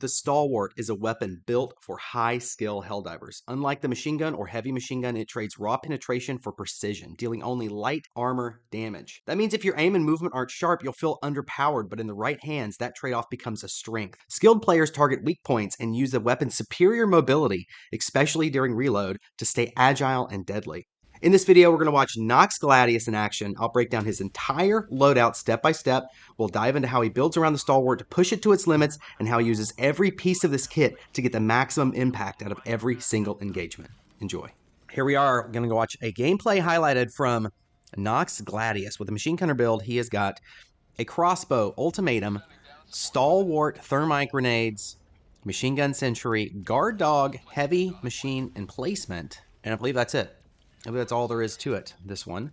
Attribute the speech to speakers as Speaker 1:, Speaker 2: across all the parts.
Speaker 1: The Stalwart is a weapon built for high-skill Helldivers. Unlike the machine gun or heavy machine gun, it trades raw penetration for precision, dealing only light armor damage. That means if your aim and movement aren't sharp, you'll feel underpowered, but in the right hands, that trade-off becomes a strength. Skilled players target weak points and use the weapon's superior mobility, especially during reload, to stay agile and deadly. In this video, we're going to watch Nox Gladius in action. I'll break down his entire loadout step by step. We'll dive into how he builds around the Stalwart to push it to its limits and how he uses every piece of this kit to get the maximum impact out of every single engagement. Enjoy. Here we are going to go watch a gameplay highlighted from Nox Gladius. With the machine gunner build, he has got a crossbow, ultimatum, Stalwart, thermite grenades, machine gun sentry, guard dog, heavy machine emplacement, and I believe that's it. I believe that's all there is to it, this one.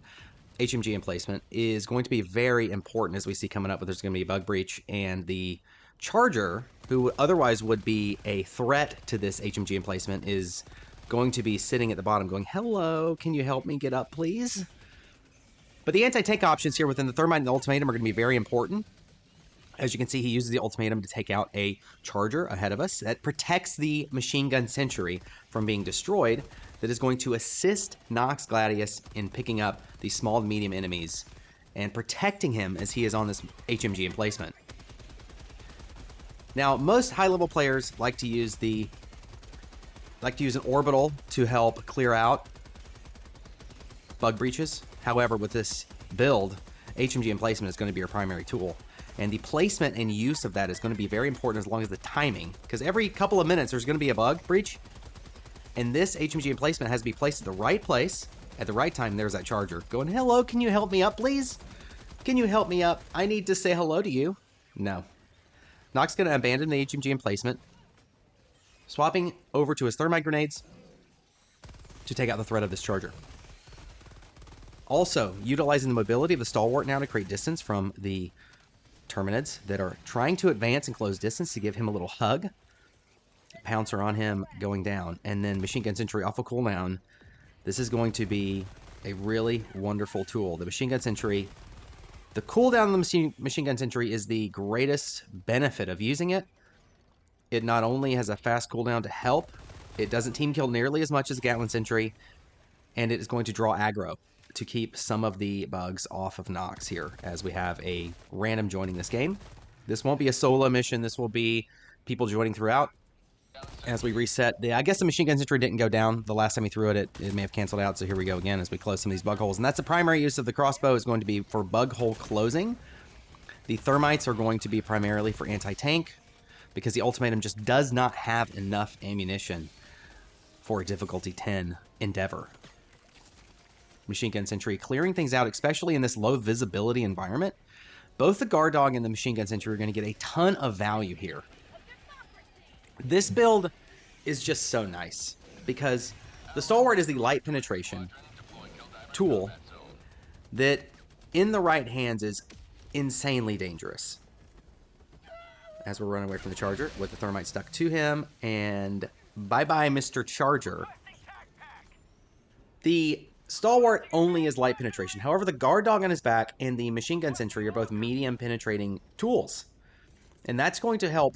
Speaker 1: HMG emplacement is going to be very important as we see coming up, but there's going to be a bug breach, and the charger, who otherwise would be a threat to this HMG emplacement, is going to be sitting at the bottom going, hello, can you help me get up, please? But the anti-tank options here within the Thermite and the Ultimatum are going to be very important. As you can see, he uses the Ultimatum to take out a charger ahead of us that protects the machine gun sentry from being destroyed. That is going to assist Nox Gladius in picking up these small and medium enemies and protecting him as he is on this HMG emplacement. Now, most high-level players like to use an orbital to help clear out bug breaches. However, with this build, HMG emplacement is going to be your primary tool. And the placement and use of that is going to be very important as long as the timing. Because every couple of minutes there's going to be a bug breach. And this HMG emplacement has to be placed at the right place, at the right time. There's that charger going, hello, can you help me up, please? Can you help me up? I need to say hello to you. No. Nox going to abandon the HMG emplacement, swapping over to his thermite grenades to take out the threat of this charger. Also, utilizing the mobility of the Stalwart now to create distance from the Terminids that are trying to advance and close distance to give him a little hug. Pouncer on him going down, and then machine gun sentry off a cooldown. This is going to be a really wonderful tool. The machine gun sentry, the cooldown of the machine gun sentry is the greatest benefit of using it. It not only has a fast cooldown to help, it doesn't team kill nearly as much as the Gatling sentry, and it is going to draw aggro to keep some of the bugs off of Nox here as we have a random joining this game. This won't be a solo mission. This will be people joining throughout. As we reset, I guess the machine gun sentry didn't go down the last time he threw it. It may have canceled out, so here we go again as we close some of these bug holes. And that's the primary use of the crossbow, is going to be for bug hole closing. The thermites are going to be primarily for anti-tank, because the ultimatum just does not have enough ammunition for a difficulty 10 endeavor. Machine gun sentry clearing things out, especially in this low visibility environment. Both the guard dog and the machine gun sentry are going to get a ton of value here. This build is just so nice because the Stalwart is the light penetration tool that in the right hands is insanely dangerous. As we're running away from the charger with the thermite stuck to him, and bye-bye Mr. Charger. The Stalwart only is light penetration. However, the guard dog on his back and the machine gun sentry are both medium penetrating tools. And that's going to help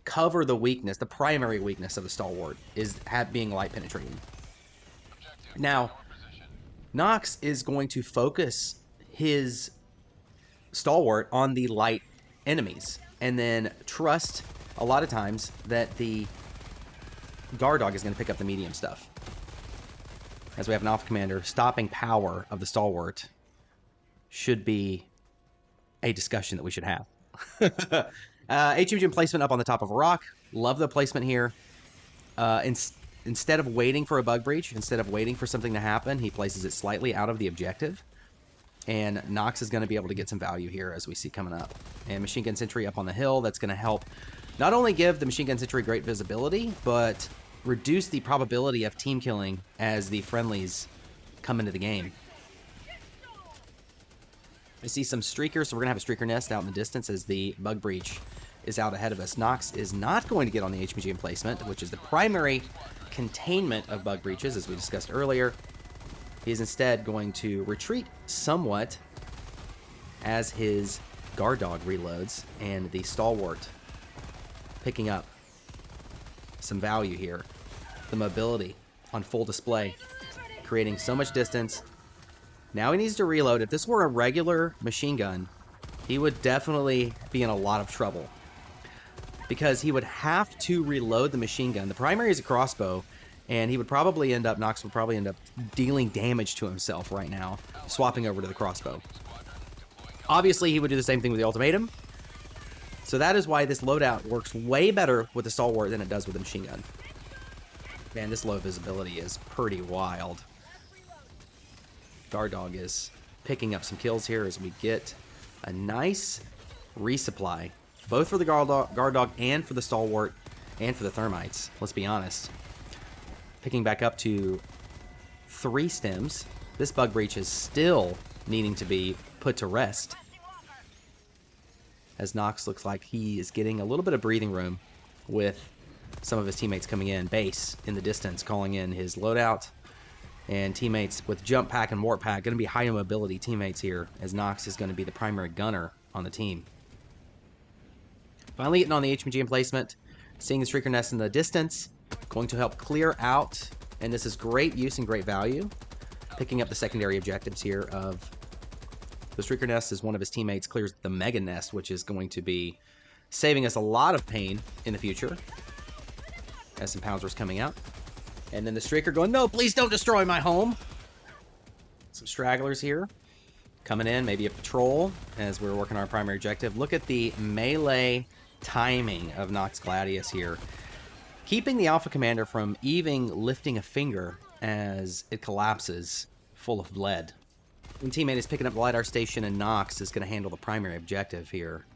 Speaker 1: cover the weakness, the primary weakness of the Stalwart, is being light penetrating. Now, Nox is going to focus his Stalwart on the light enemies, and then trust a lot of times that the guard dog is going to pick up the medium stuff. As we have an off commander, stopping power of the Stalwart should be a discussion that we should have. HMG placement up on the top of a rock. Love the placement here. Instead of waiting for a bug breach, instead of waiting for something to happen, he places it slightly out of the objective. And Nox is going to be able to get some value here as we see coming up. And machine gun sentry up on the hill. That's going to help not only give the machine gun sentry great visibility, but reduce the probability of team killing as the friendlies come into the game. I see some streakers, so we're going to have a streaker nest out in the distance as the bug breach is out ahead of us. Nox is not going to get on the HMG emplacement, which is the primary containment of bug breaches, as we discussed earlier. He is instead going to retreat somewhat as his guard dog reloads, and the Stalwart picking up some value here. The mobility on full display, creating so much distance. Now he needs to reload. If this were a regular machine gun, he would definitely be in a lot of trouble, because he would have to reload the machine gun. The primary is a crossbow, and he would probably end up, Nox would probably end up dealing damage to himself right now, swapping over to the crossbow. Obviously, he would do the same thing with the ultimatum. So that is why this loadout works way better with the Stalwart than it does with the machine gun. Man, this low visibility is pretty wild. Guard Dog is picking up some kills here as we get a nice resupply, both for the Guard Dog and for the Stalwart and for the Thermites, let's be honest. Picking back up to 3 stems. This bug breach is still needing to be put to rest, as Nox looks like he is getting a little bit of breathing room with some of his teammates coming in. Base in the distance calling in his loadout, and teammates with jump pack and warp pack, going to be high mobility teammates here, as Nox is going to be the primary gunner on the team. Finally getting on the HMG emplacement, seeing the Streaker Nest in the distance, going to help clear out, and this is great use and great value. Picking up the secondary objectives here of the Streaker Nest as one of his teammates clears the Mega Nest, which is going to be saving us a lot of pain in the future, as some Pounzers coming out. And then the Streaker going, no, please don't destroy my home. Some stragglers here coming in, maybe a patrol as we're working our primary objective. Look at the melee timing of Nox Gladius here, keeping the Alpha Commander from even lifting a finger as it collapses full of lead. One teammate is picking up the LiDAR station, and Nox is going to handle the primary objective here.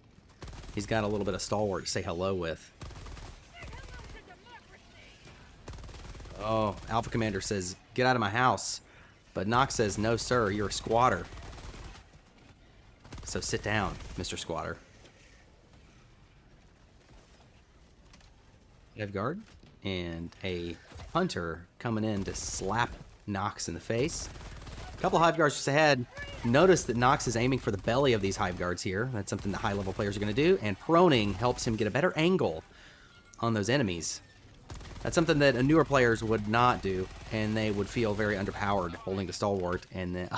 Speaker 1: He's got a little bit of Stalwart to say hello with. Oh, Alpha Commander says, get out of my house. But Nox says, no sir, you're a squatter. So sit down, Mr. Squatter. Guard and a Hunter coming in to slap Nox in the face. A couple Hive Guards just ahead. Notice that Nox is aiming for the belly of these Hive Guards here. That's something that high-level players are going to do. And proning helps him get a better angle on those enemies. That's something that newer players would not do, and they would feel very underpowered holding the Stalwart. And then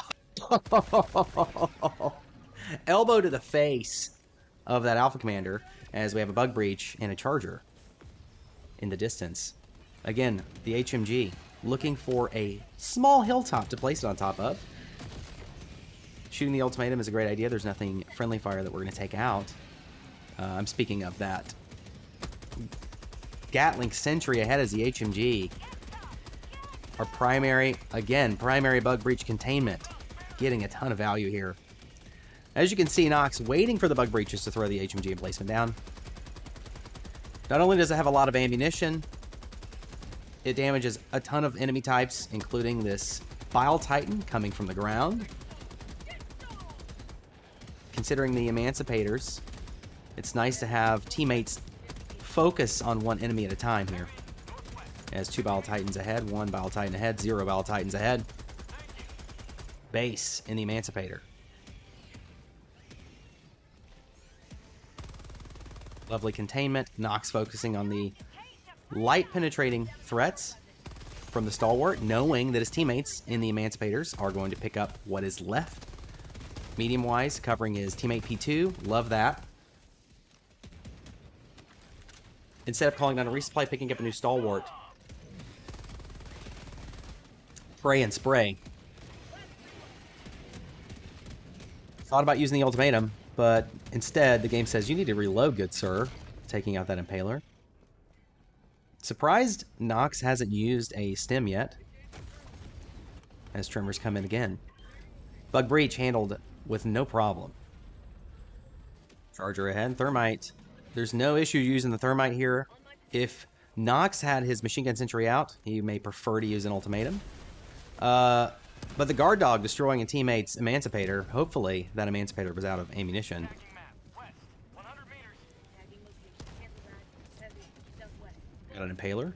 Speaker 1: elbow to the face of that Alpha Commander as we have a Bug Breach and a Charger in the distance. Again, the HMG looking for a small hilltop to place it on top of. Shooting the ultimatum is a great idea. There's nothing friendly fire that we're going to take out. I'm speaking of that. Gatling Sentry ahead as the HMG. Our primary bug breach containment. Getting a ton of value here. As you can see, Nox waiting for the bug breaches to throw the HMG emplacement down. Not only does it have a lot of ammunition, it damages a ton of enemy types, including this Bile Titan coming from the ground. Considering the Emancipators, it's nice to have teammates focus on one enemy at a time here. As 2 Bile Titans ahead, 1 Bile Titan ahead, 0 Bile Titans ahead. Base in the Emancipator. Lovely containment. Nox focusing on the light penetrating threats from the Stalwart, knowing that his teammates in the Emancipators are going to pick up what is left. Medium-wise, covering his teammate P2. Love that. Instead of calling down a resupply, picking up a new Stalwart. Pray and spray. Thought about using the ultimatum, but instead the game says, you need to reload, good sir. Taking out that Impaler. Surprised Nox hasn't used a stem yet, as Tremors come in again. Bug Breach handled with no problem. Charger ahead. Thermite. There's no issue using the Thermite here. If Nox had his Machine Gun Sentry out, he may prefer to use an ultimatum. But the Guard Dog destroying a teammate's Emancipator, hopefully that Emancipator was out of ammunition. Got an Impaler.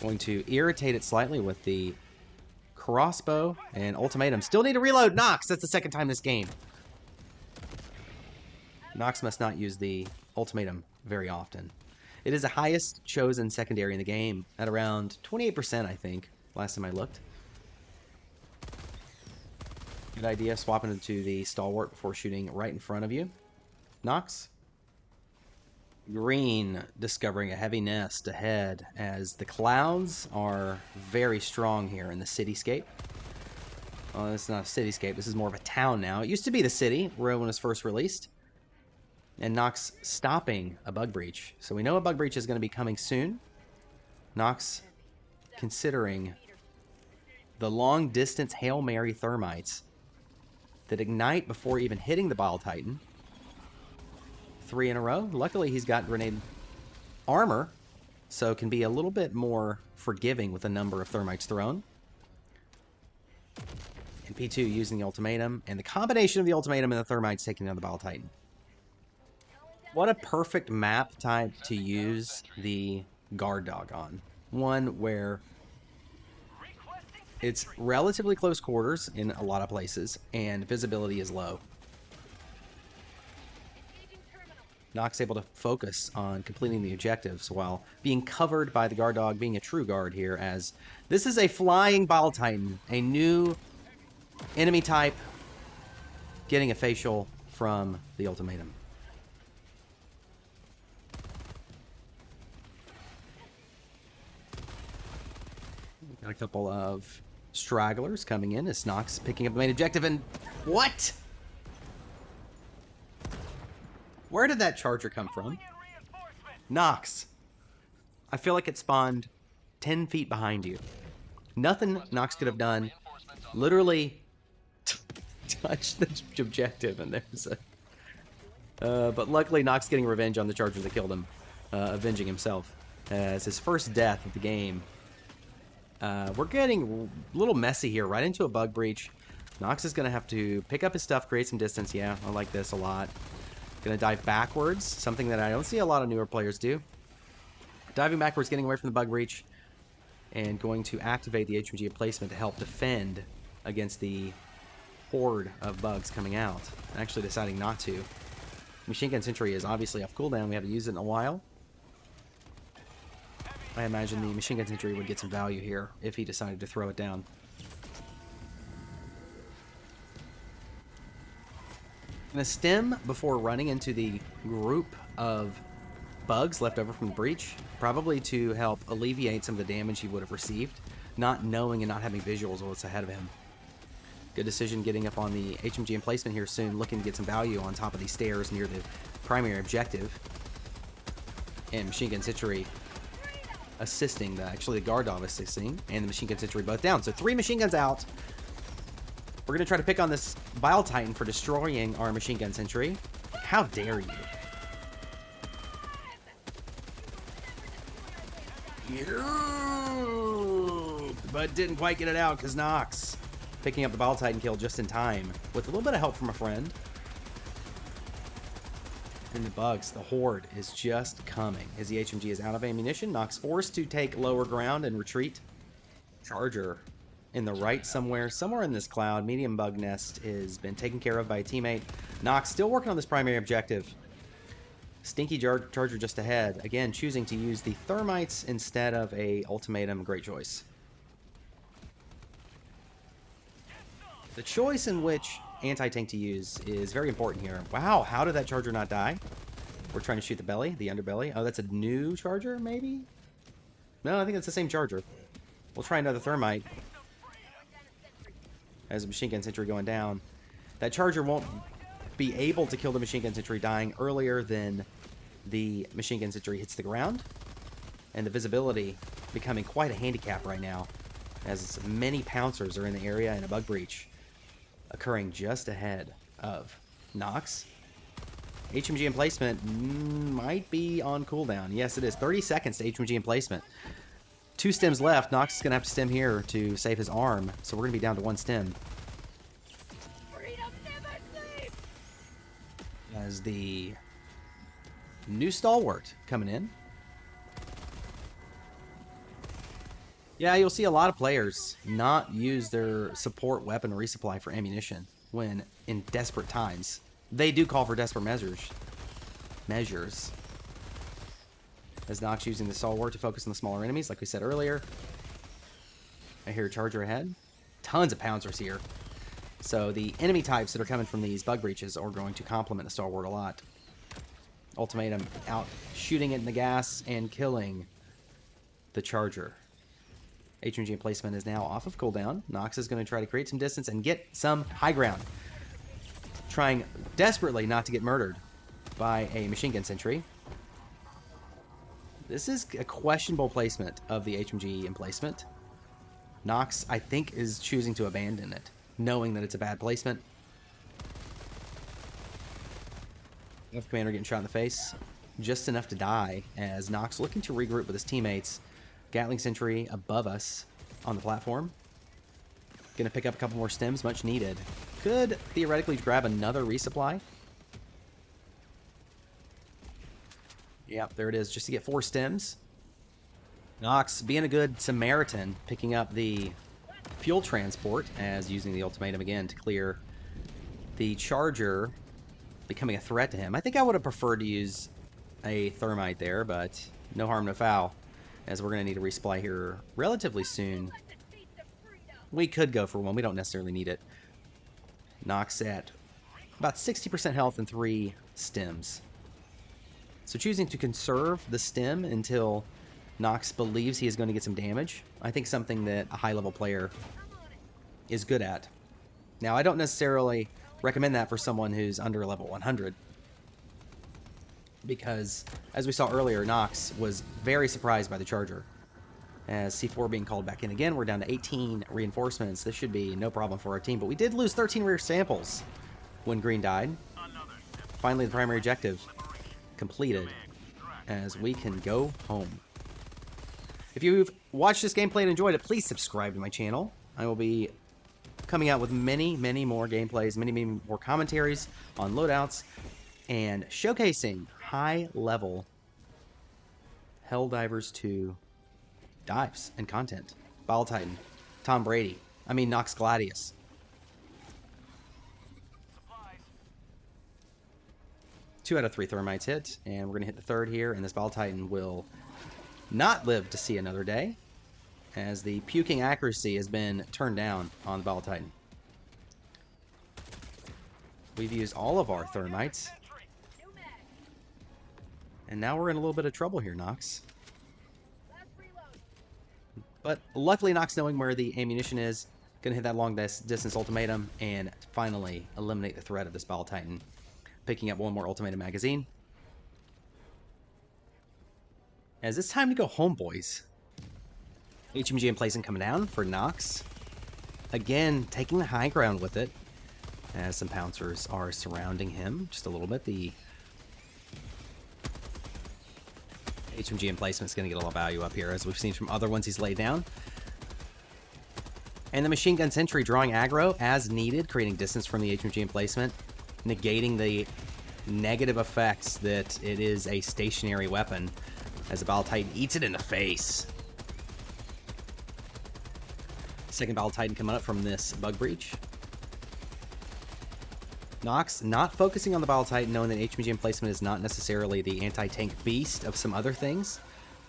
Speaker 1: Going to irritate it slightly with the crossbow and ultimatum. Still need to reload Nox. That's the second time this game. Nox must not use the ultimatum very often. It is the highest chosen secondary in the game at around 28%, I think, last time I looked. Good idea, swapping into the Stalwart before shooting right in front of you. Nox. Green discovering a heavy nest ahead as the clouds are very strong here in the cityscape. Oh, it's not a cityscape. This is more of a town now. It used to be the city where it was first released. And Nox stopping a bug breach. So we know a bug breach is going to be coming soon. Nox considering the long distance Hail Mary thermites that ignite before even hitting the Bile Titan. 3 in a row. Luckily, he's got grenade armor, so can be a little bit more forgiving with the number of thermites thrown. And P2 using the ultimatum, and the combination of the ultimatum and the thermites taking down the Bile Titan. What a perfect map type to use the guard dog on. One where it's relatively close quarters in a lot of places, and visibility is low. Nox able to focus on completing the objectives while being covered by the guard dog, being a true guard here, as this is a flying Bile Titan, a new enemy type, getting a facial from the ultimatum. Got a couple of stragglers coming in as Nox picking up the main objective, and what? Where did that charger come from? Nox. I feel like it spawned 10 feet behind you. Nothing Nox could have done. Literally touched the objective, and there's a... but luckily Nox getting revenge on the charger that killed him. Avenging himself. As his first death of the game. We're getting a little messy here. Right into a bug breach. Nox is going to have to pick up his stuff, create some distance. Yeah, I like this a lot. Gonna dive backwards, something that I don't see a lot of newer players do. Diving backwards, getting away from the bug breach, and going to activate the HMG emplacement to help defend against the horde of bugs coming out. Actually deciding not to. Machine Gun Sentry is obviously off cooldown. We haven't used it in a while. I imagine the Machine Gun Sentry would get some value here if he decided to throw it down. Gonna stem before running into the group of bugs left over from the breach, probably to help alleviate some of the damage he would have received, not knowing and not having visuals of what's ahead of him. Good decision getting up on the HMG emplacement here soon, looking to get some value on top of these stairs near the primary objective. And Machine Gun Sentry assisting, actually the guard dog assisting, and the Machine Gun Sentry both down. So 3 machine guns out. We're going to try to pick on this Bile Titan for destroying our Machine Gun Sentry. How dare you? But didn't quite get it out because Nox picking up the Bile Titan kill just in time with a little bit of help from a friend. And the bugs, the horde is just coming as the HMG is out of ammunition. Nox forced to take lower ground and retreat. Charger in the right somewhere in this cloud. Medium bug nest has been taken care of by a teammate. Nox still working on this primary objective. Stinky charger just ahead. Again, choosing to use the thermites instead of a ultimatum. Great choice. The choice in which anti-tank to use is very important here. Wow, how did that charger not die? We're trying to shoot the belly, the underbelly. Oh, that's a new charger, maybe? No, I think it's the same charger. We'll try another thermite. As a Machine Gun Sentry going down. That charger won't be able to kill the Machine Gun Sentry dying earlier than the Machine Gun Sentry hits the ground. And the visibility becoming quite a handicap right now, as many pouncers are in the area and a bug breach occurring just ahead of Nox. HMG emplacement might be on cooldown. Yes, it is. 30 seconds to HMG emplacement. 2 stems left. Nox is going to have to stem here to save his arm, so we're going to be down to 1 stem. As the new Stalwart coming in. Yeah, you'll see a lot of players not use their support weapon resupply for ammunition when in desperate times. They do call for desperate measures. as Nox using the Stalwart to focus on the smaller enemies, like we said earlier. I hear a charger ahead. Tons of pouncers here. So the enemy types that are coming from these bug breaches are going to complement the Stalwart a lot. Ultimatum out shooting it in the gas and killing the charger. HMG emplacement is now off of cooldown. Nox is going to try to create some distance and get some high ground. Trying desperately not to get murdered by a machine gun sentry. This is a questionable placement of the HMG emplacement. Nox, I think, is choosing to abandon it, knowing that it's a bad placement. Commander getting shot in the face. Just enough to die as Nox looking to regroup with his teammates. Gatling sentry above us on the platform. Gonna pick up a couple more stems, much needed. Could theoretically grab another resupply. Yep, there it is, just to get 4 stems. Nox being a good Samaritan, picking up the fuel transport as using the ultimatum again to clear the charger, becoming a threat to him. I think I would have preferred to use a thermite there, but no harm, no foul, as we're going to need a resupply here relatively soon. We could go for one. We don't necessarily need it. Nox at about 60% health and 3 stems. So choosing to conserve the stem until Nox believes he is going to get some damage, I think something that a high-level player is good at. Now, I don't necessarily recommend that for someone who's under level 100, because, as we saw earlier, Nox was very surprised by the charger. As C4 being called back in again, we're down to 18 reinforcements. This should be no problem for our team, but we did lose 13 rear samples when Green died. Finally, the primary objective completed, as we can go home. If you've watched this gameplay and enjoyed it, please subscribe to my channel. I will be coming out with many, many more gameplays, many more commentaries on loadouts, and showcasing high-level Helldivers 2 dives and content. Bile Titan, Tom Brady, Nox Gladius. Two out of 3 thermites hit, and we're going to hit the third here, and this Bile Titan will not live to see another day, as the puking accuracy has been turned down on the Bile Titan. We've used all of our thermites, and now we're in a little bit of trouble here, Nox. But luckily, Nox, knowing where the ammunition is, going to hit that long distance ultimatum and finally eliminate the threat of this Bile Titan. Picking up one more ultimatum magazine. As it's time to go home, boys. HMG emplacement coming down for Nox. Again, taking the high ground with it, as some pouncers are surrounding him just a little bit. The HMG emplacement is going to get a lot of value up here, as we've seen from other ones he's laid down. And the machine gun sentry drawing aggro as needed, creating distance from the HMG emplacement, negating the negative effects that it is a stationary weapon, as the Bile Titan eats it in the face. Second Bile Titan coming up from this bug breach. Nox not focusing on the Bile Titan, knowing that HMG emplacement is not necessarily the anti-tank beast of some other things,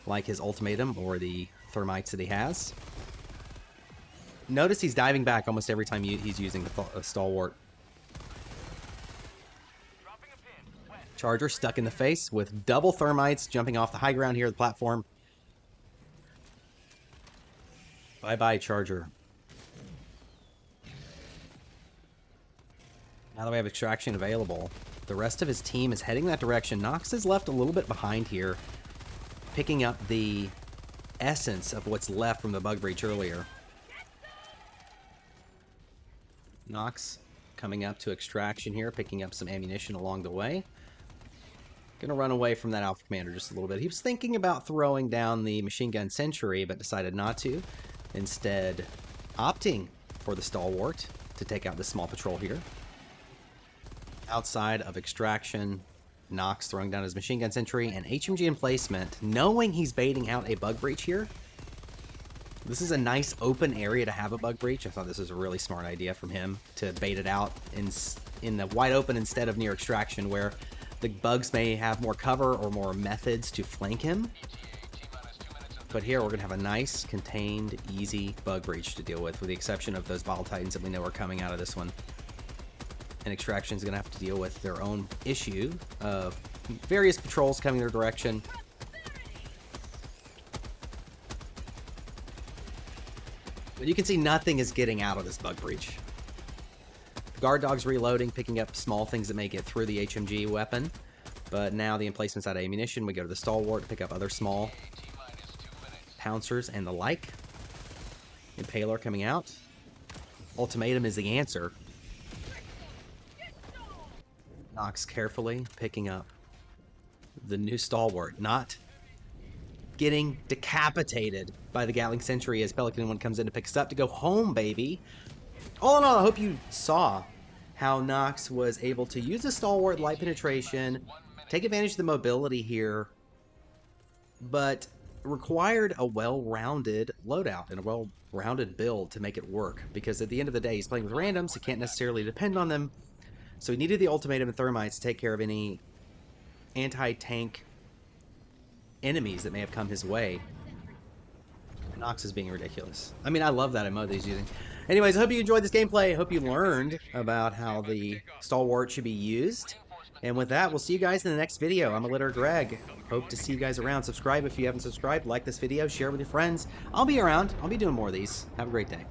Speaker 1: like his ultimatum or the thermites that he has. Notice he's diving back almost every time he's using the Stalwart. Charger stuck in the face with double thermites jumping off the high ground here, the platform. Bye-bye, Charger. Now that we have extraction available, the rest of his team is heading that direction. Nox is left a little bit behind here, picking up the essence of what's left from the bug breach earlier. Nox coming up to extraction here, picking up some ammunition along the way. Gonna run away from that Alpha Commander just a little bit. He was thinking about throwing down the machine gun sentry, but decided not to. Instead, opting for the Stalwart to take out this small patrol here. Outside of extraction, Nox throwing down his machine gun sentry and HMG emplacement, knowing he's baiting out a bug breach here. This is a nice open area to have a bug breach. I thought this was a really smart idea from him to bait it out in the wide open instead of near extraction, where The bugs may have more cover or more methods to flank him. But here we're going to have a nice, contained, easy bug breach to deal with the exception of those Bottle Titans that we know are coming out of this one. And Extraction is going to have to deal with their own issue of various patrols coming their direction. But you can see nothing is getting out of this bug breach. Guard Dog's reloading, picking up small things that may get through the HMG weapon. But now the emplacements out of ammunition. We go to the Stalwart to pick up other small pouncers and the like. Impaler coming out. Ultimatum is the answer. Nox carefully picking up the new Stalwart. Not getting decapitated by the Gatling Sentry as Pelican 1 comes in to pick us up to go home, baby. All in all, I hope you saw how Nox was able to use the Stalwart light penetration, take advantage of the mobility here, but required a well-rounded loadout and a well-rounded build to make it work, because at the end of the day, he's playing with randoms, he can't necessarily depend on them, so he needed the Ultimatum and Thermites to take care of any anti-tank enemies that may have come his way. Nox is being ridiculous. I mean, I love that emote that he's using. Anyways, I hope you enjoyed this gameplay. I hope you learned about how the Stalwart should be used. And with that, we'll see you guys in the next video. I'm Illiterate Greg. Hope to see you guys around. Subscribe if you haven't subscribed. Like this video. Share it with your friends. I'll be around. I'll be doing more of these. Have a great day.